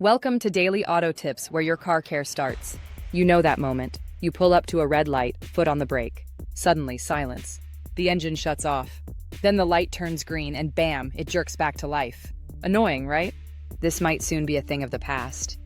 Welcome to Daily Auto Tips, where your car care starts. You know that moment. You pull up to a red light, foot on the brake. Suddenly, silence. The engine shuts off. Then the light turns green and bam, it jerks back to life. Annoying, right? This might soon be a thing of the past.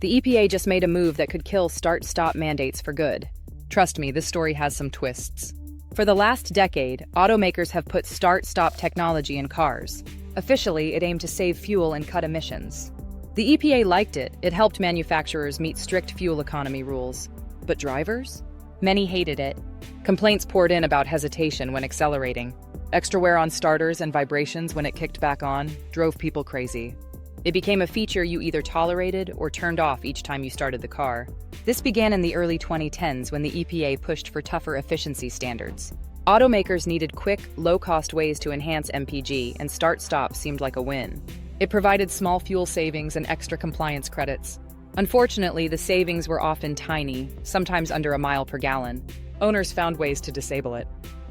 The EPA just made a move that could kill start-stop mandates for good. Trust me, this story has some twists. For the last decade, automakers have put start-stop technology in cars. Officially, it aimed to save fuel and cut emissions. The EPA liked it. It helped manufacturers meet strict fuel economy rules. But drivers? Many hated it. Complaints poured in about hesitation when accelerating. Extra wear on starters and vibrations when it kicked back on drove people crazy. It became a feature you either tolerated or turned off each time you started the car. This began in the early 2010s when the EPA pushed for tougher efficiency standards. Automakers needed quick, low-cost ways to enhance MPG, and start-stop seemed like a win. It provided small fuel savings and extra compliance credits. Unfortunately, the savings were often tiny, sometimes under a mile per gallon. Owners found ways to disable it.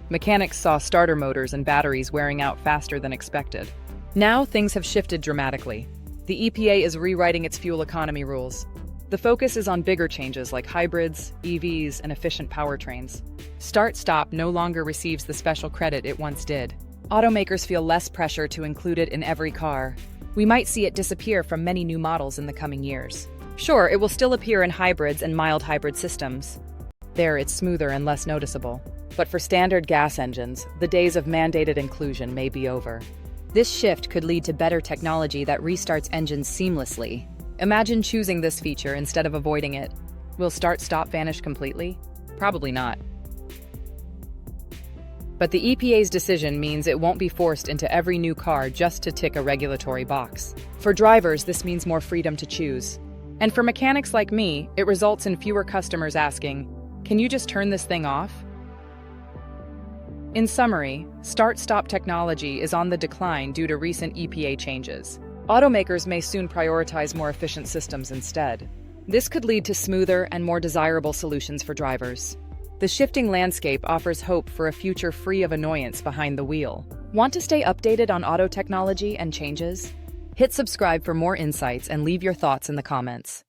Mechanics saw starter motors and batteries wearing out faster than expected. Now, things have shifted dramatically. The EPA is rewriting its fuel economy rules. The focus is on bigger changes like hybrids, EVs, and efficient powertrains. Start-stop no longer receives the special credit it once did. Automakers feel less pressure to include it in every car. We might see it disappear from many new models in the coming years. Sure, it will still appear in hybrids and mild hybrid systems. There, it's smoother and less noticeable. But for standard gas engines, the days of mandated inclusion may be over. This shift could lead to better technology that restarts engines seamlessly. Imagine choosing this feature instead of avoiding it. Will start-stop vanish completely? Probably not. But the EPA's decision means it won't be forced into every new car just to tick a regulatory box. For drivers, this means more freedom to choose. And for mechanics like me, it results in fewer customers asking, "Can you just turn this thing off?" In summary, start-stop technology is on the decline due to recent EPA changes. Automakers may soon prioritize more efficient systems instead. This could lead to smoother and more desirable solutions for drivers. The shifting landscape offers hope for a future free of annoyance behind the wheel. Want to stay updated on auto technology and changes? Hit subscribe for more insights and leave your thoughts in the comments.